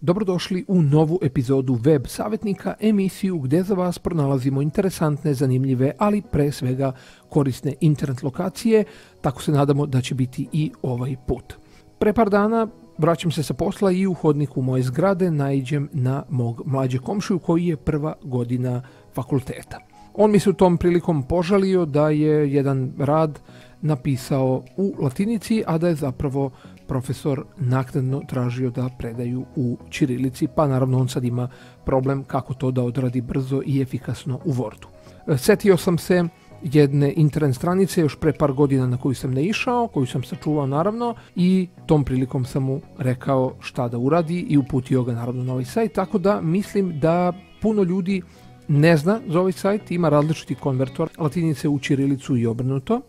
Dobrodošli u novu epizodu Web savjetnika, emisiju gdje za vas pronalazimo interesantne, zanimljive, ali pre svega korisne internet lokacije, tako se nadamo da će biti i ovaj put. Pre par dana vraćam se sa posla i u hodniku moje zgrade naiđem na mog mlađeg komšiju koji je prva godina fakulteta. On mi se u tom prilikom požalio da je jedan rad napisao u latinici, a da je zapravo profesor naknadno tražio da predaju u ćirilici, pa naravno on sad ima problem kako to da odradi brzo i efikasno u Wordu. Setio sam se jedne internet stranice još pre par godina na koju sam naišao, koju sam sačuvao naravno, i tom prilikom sam mu rekao šta da uradi i uputio ga naravno na ovaj sajt, tako da mislim da puno ljudi ne zna za ovaj sajt, ima različiti konvertor latinice u ćirilicu i obrnuto,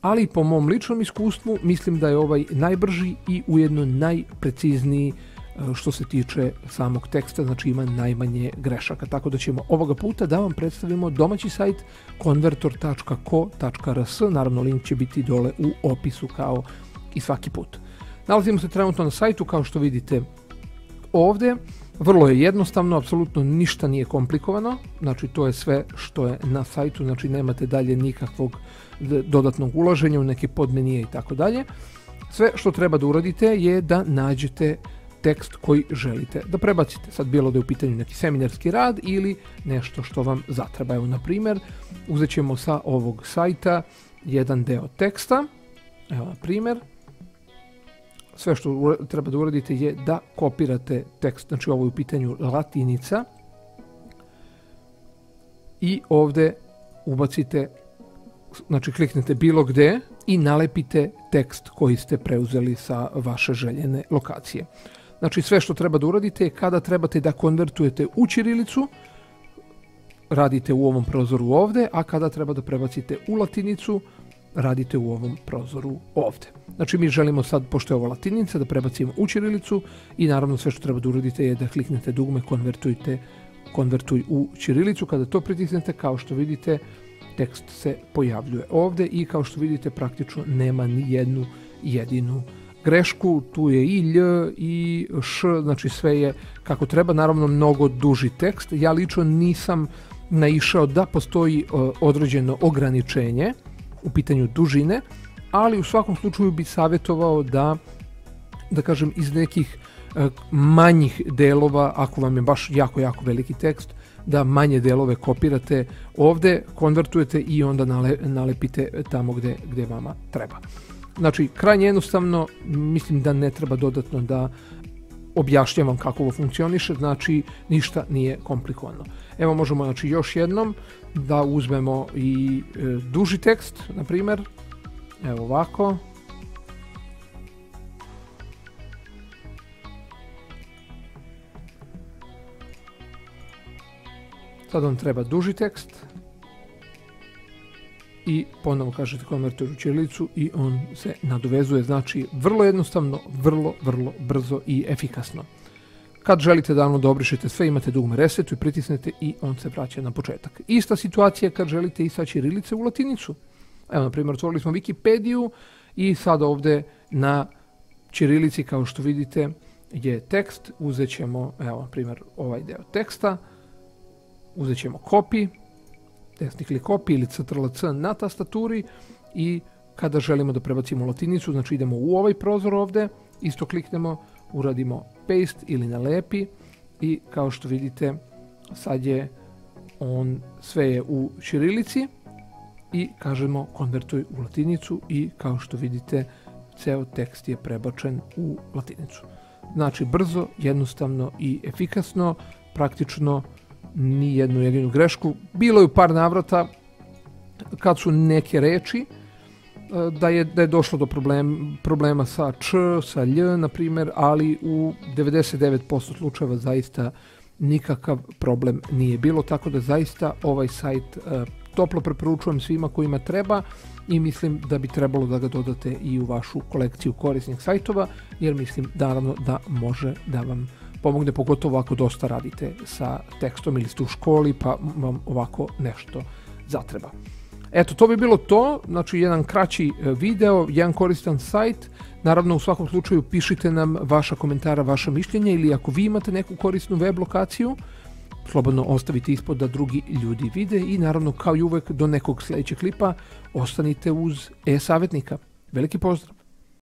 ali po mom ličnom iskustvu mislim da je ovaj najbrži i ujedno najprecizniji što se tiče samog teksta, znači ima najmanje grešaka. Tako da ćemo ovoga puta da vam predstavimo domaći sajt convertor.co.rs, naravno link će biti dole u opisu kao i svaki put. Nalazimo se trenutno na sajtu, kao što vidite ovdje. Vrlo je jednostavno, apsolutno ništa nije komplikovano, znači to je sve što je na sajtu, znači nemate dalje nikakvog dodatnog ulaženja u neke podmenije i tako dalje. Sve što treba da uradite je da nađete tekst koji želite da prebacite. Sad bilo da je u pitanju neki seminarski rad ili nešto što vam zatreba. Evo, na primjer, uzet ćemo sa ovog sajta jedan deo teksta. Evo, na primjer, sve što treba da uradite je da kopirate tekst, znači ovo je u pitanju latinica, i ovdje ubacite, znači kliknete bilo gdje i nalepite tekst koji ste preuzeli sa vaše željene lokacije. Znači sve što treba da uradite je kada trebate da konvertujete u ćirilicu, radite u ovom prozoru ovdje, a kada treba da prebacite u latinicu, radite u ovom prozoru ovdje. Znači mi želimo sad, pošto je ovo latinica, da prebacimo u ćirilicu i naravno sve što treba da uradite je da kliknete dugme konvertuj u ćirilicu. Kada to pritisnete, kao što vidite, tekst se pojavljuje ovdje i kao što vidite praktično nema ni jednu jedinu grešku. Tu je i lj i š, znači sve je kako treba, naravno mnogo duži tekst. Ja lično nisam naišao da postoji određeno ograničenje u pitanju dužine, ali u svakom slučaju bi savjetovao da kažem iz nekih manjih delova, ako vam je baš jako veliki tekst, da manje delove kopirate ovdje, konvertujete i onda nalepite tamo gdje vama treba. Znači, krajnje jednostavno, mislim da ne treba dodatno da objašnjavam kako ovo funkcioniše, znači ništa nije komplikovano. Evo možemo znači još jednom da uzmemo i duži tekst, na primjer, evo ovako. Sad vam treba duži tekst i ponovo kažete konvertuj u ćirilicu i on se nadovezuje, znači vrlo jednostavno, vrlo brzo i efikasno. Kad želite da obrišete sve, imate dugme resetu i pritisnete i on se vraća na početak. Ista situacija kad želite i sa ćirilice u latinicu. Evo, na primjer, otvorili smo Wikipediju i sad ovdje na ćirilici, kao što vidite, je tekst. Uzet ćemo, evo, na primjer, ovaj deo teksta. Uzet ćemo copy, desni klik copy ili Ctrl+C na tastaturi i kada želimo da prebacimo latinicu, znači idemo u ovaj prozor ovdje, isto kliknemo, uradimo paste ili nalepi i kao što vidite sad je sve je u ćirilici i kažemo konvertuj u latinicu i kao što vidite ceo tekst je prebačen u latinicu. Znači brzo, jednostavno i efikasno, praktično ni jednu jedinu grešku. Bilo je u par navrata kad su neke reči da je došlo do problema sa č, sa lj, na primjer, ali u 99% slučajeva zaista nikakav problem nije bilo, tako da zaista ovaj sajt toplo preporučujem svima kojima treba i mislim da bi trebalo da ga dodate i u vašu kolekciju korisnih sajtova, jer mislim naravno da može da vam pomogne, pogotovo ako dosta radite sa tekstom ili ste u školi pa vam ovako nešto zatreba. Eto, to bi bilo to, znači jedan kraći video, jedan koristan sajt Naravno, u svakom slučaju pišite nam vaša komentara, vaša mišljenja ili ako vi imate neku korisnu web lokaciju, slobodno ostavite ispod da drugi ljudi vide i naravno kao i uvek do nekog sljedećeg klipa ostanite uz e-savjetnika. Veliki pozdrav!